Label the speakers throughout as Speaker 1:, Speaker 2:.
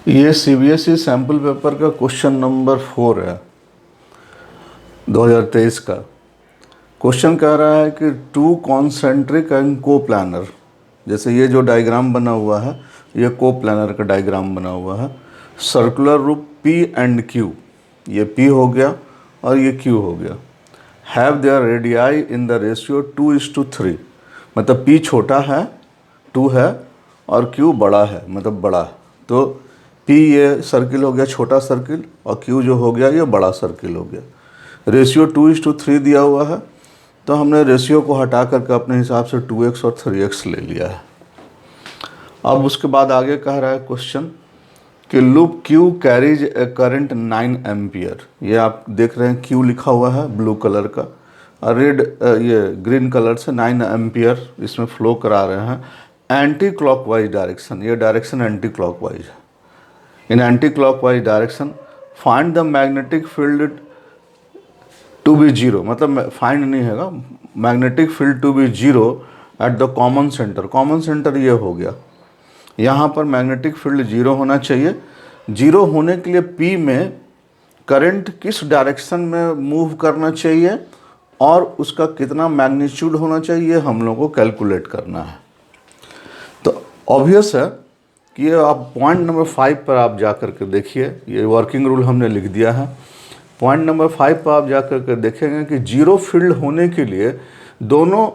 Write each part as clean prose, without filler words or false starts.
Speaker 1: ये CBSE sample paper का question number 4 है 2023 का। क्वेश्चन कह रहा है कि टू कॉन्सेंट्रिक एंड को प्लानर, जैसे ये जो डायग्राम बना हुआ है ये को प्लानर का डायग्राम बना हुआ है। सर्कुलर रूप पी एंड क्यू, ये पी हो गया और ये क्यू हो गया। Have their radii in the ratio 2:3, मतलब पी छोटा है 2 है और क्यू बड़ा है मतलब बड़ा है। तो पी ये सर्किल हो गया छोटा सर्किल और क्यू जो हो गया ये बड़ा सर्किल हो गया। रेशियो 2:3 दिया हुआ है, तो हमने रेशियो को हटा करके अपने हिसाब से 2x और 3x ले लिया है। अब उसके बाद आगे कह रहा है क्वेश्चन कि लूप Q कैरीज ए करंट 9 एम्पियर। ये आप देख रहे हैं Q लिखा हुआ है ब्लू कलर का और रेड ये ग्रीन कलर से 9 एम्पियर इसमें फ्लो करा रहे हैं एंटी क्लॉकवाइज डायरेक्शन। ये डायरेक्शन एंटी क्लॉकवाइज है। In anti clockwise direction find the magnetic field to be zero, मतलब फाइंड नहीं हैगा, magnetic field to be zero at the common centre. Common centre ये हो गया, यहाँ पर मैग्नेटिक फील्ड जीरो होना चाहिए। जीरो होने के लिए पी में करंट किस डायरेक्शन में मूव करना चाहिए और उसका कितना मैग्नीट्यूड होना चाहिए हम लोग को कैलकुलेट करना है। तो ऑब्वियस है कि ये आप पॉइंट नंबर 5 पर आप जा कर के देखिए, ये वर्किंग रूल हमने लिख दिया है। पॉइंट नंबर 5 पर आप जा कर के देखेंगे कि जीरो फील्ड होने के लिए दोनों,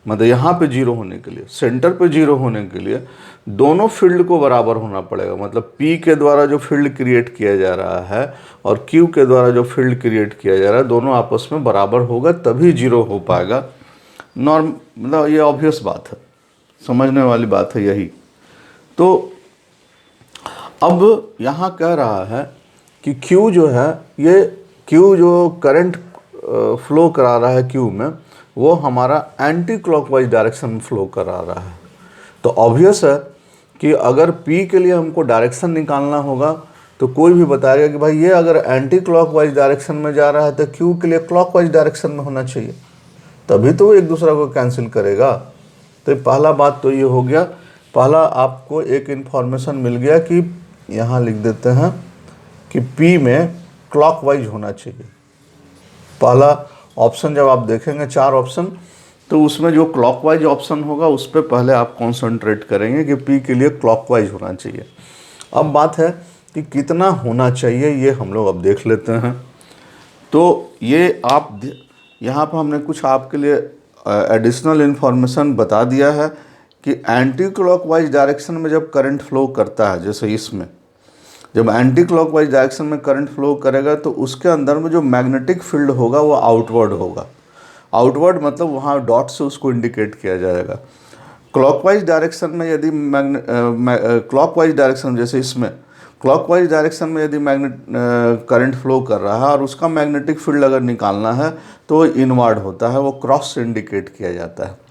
Speaker 1: मतलब यहाँ पे जीरो होने के लिए, सेंटर पे जीरो होने के लिए दोनों फील्ड को बराबर होना पड़ेगा। मतलब P के द्वारा जो फील्ड क्रिएट किया जा रहा है और Q के द्वारा जो फील्ड क्रिएट किया जा रहा है दोनों आपस में बराबर होगा तभी जीरो हो पाएगा। मतलब ये ऑब्वियस बात है, समझने वाली बात है यही। तो अब यहाँ कह रहा है कि Q जो है, ये Q जो करंट फ्लो करा रहा है Q में, वो हमारा एंटी क्लॉकवाइज डायरेक्शन में फ्लो करा रहा है। तो ऑब्वियस है कि अगर P के लिए हमको डायरेक्शन निकालना होगा तो कोई भी बताएगा कि भाई ये अगर एंटी क्लॉकवाइज डायरेक्शन में जा रहा है तो Q के लिए क्लॉकवाइज डायरेक्शन में होना चाहिए, तभी तो वो एक दूसरा को कैंसिल करेगा। तो पहला बात तो ये हो गया। पहला आपको एक इन्फॉर्मेशन मिल गया कि यहाँ लिख देते हैं कि P में क्लॉकवाइज होना चाहिए। पहला ऑप्शन जब आप देखेंगे 4 ऑप्शन, तो उसमें जो क्लॉकवाइज ऑप्शन होगा उस पर पहले आप कॉन्सेंट्रेट करेंगे कि P के लिए क्लॉकवाइज होना चाहिए। अब बात है कि कितना होना चाहिए, ये हम लोग अब देख लेते हैं। तो ये आप यहाँ पर हमने कुछ आपके लिए एडिशनल इन्फॉर्मेशन बता दिया है कि एंटी क्लॉकवाइज डायरेक्शन में जब करंट फ्लो करता है, जैसे इसमें जब एंटी क्लॉकवाइज डायरेक्शन में करंट फ्लो करेगा तो उसके अंदर में जो मैग्नेटिक फील्ड होगा वो आउटवर्ड होगा। आउटवर्ड मतलब वहाँ डॉट से उसको इंडिकेट किया जाएगा। क्लॉकवाइज डायरेक्शन में यदि क्लॉकवाइज डायरेक्शन, जैसे इसमें क्लॉकवाइज डायरेक्शन में यदि करंट फ्लो कर रहा है और उसका मैग्नेटिक फील्ड अगर निकालना है तो इनवर्ड होता है, वो क्रॉस से इंडिकेट किया जाता है।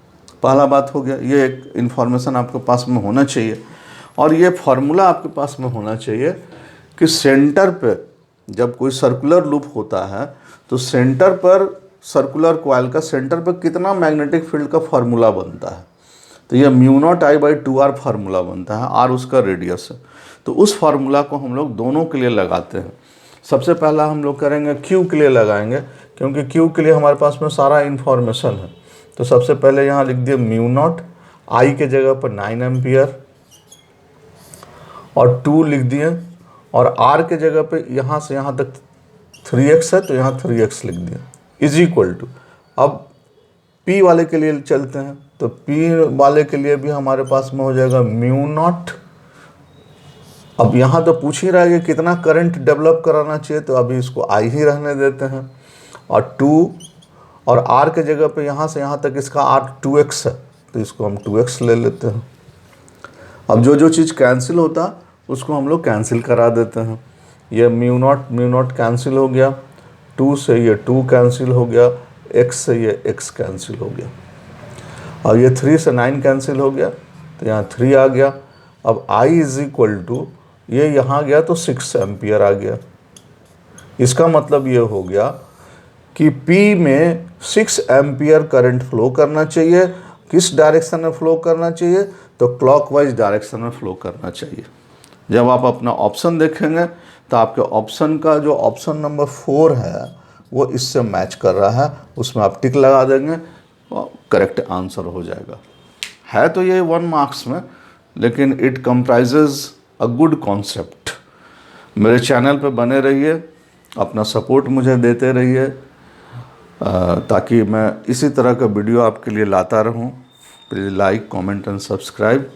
Speaker 1: पहला बात हो गया, ये एक इन्फॉर्मेशन आपके पास में होना चाहिए। और ये फार्मूला आपके पास में होना चाहिए कि सेंटर पे जब कोई सर्कुलर लूप होता है तो सेंटर पर, सर्कुलर कॉइल का सेंटर पर कितना मैग्नेटिक फील्ड का फार्मूला बनता है। तो ये μ0I/2r फार्मूला बनता है, r उसका रेडियस है। तो उस फार्मूला को हम लोग दोनों के लिए लगाते हैं। सबसे पहला हम लोग करेंगे Q के लिए लगाएंगे, क्योंकि Q के लिए हमारे पास में सारा इन्फॉर्मेशन है। तो सबसे पहले यहाँ लिख दिए μ0, I के जगह पर 9 एम्पियर और 2 लिख दिए, और R के जगह पे यहाँ से यहाँ तक 3x है तो यहाँ 3x लिख दिए, इज इक्वल टू। अब P वाले के लिए चलते हैं, तो P वाले के लिए भी हमारे पास में हो जाएगा μ0। अब यहाँ तो पूछ ही रहा है कि कितना करंट डेवलप कराना चाहिए, तो अभी इसको I ही रहने देते हैं। और 2 और R के जगह पे यहाँ से यहाँ तक इसका R 2x है, तो इसको हम 2x ले लेते हैं। अब जो जो चीज़ कैंसिल होता उसको हम लोग कैंसिल करा देते हैं। ये μ0 कैंसिल हो गया, 2 से ये 2 कैंसिल हो गया, x से ये x कैंसिल हो गया। अब ये 3 से 9 कैंसिल हो गया तो यहाँ 3 आ गया। अब I इज इक्वल टू, ये यहाँ गया तो 6 एम्पियर आ गया। इसका मतलब ये हो गया कि P में 6 एम्पियर करंट फ्लो करना चाहिए। किस डायरेक्शन में फ्लो करना चाहिए, तो क्लॉकवाइज डायरेक्शन में फ्लो करना चाहिए। जब आप अपना ऑप्शन देखेंगे तो आपके ऑप्शन का जो ऑप्शन नंबर 4 है वो इससे मैच कर रहा है, उसमें आप टिक लगा देंगे और करेक्ट आंसर हो जाएगा। है तो ये 1 मार्क्स में, लेकिन it comprises a good concept. मेरे चैनल पे बने रहिए, अपना सपोर्ट मुझे देते रहिए, ताकि मैं इसी तरह का वीडियो आपके लिए लाता रहूं। Please like, comment and subscribe.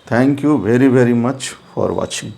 Speaker 1: Thank you very very much for watching.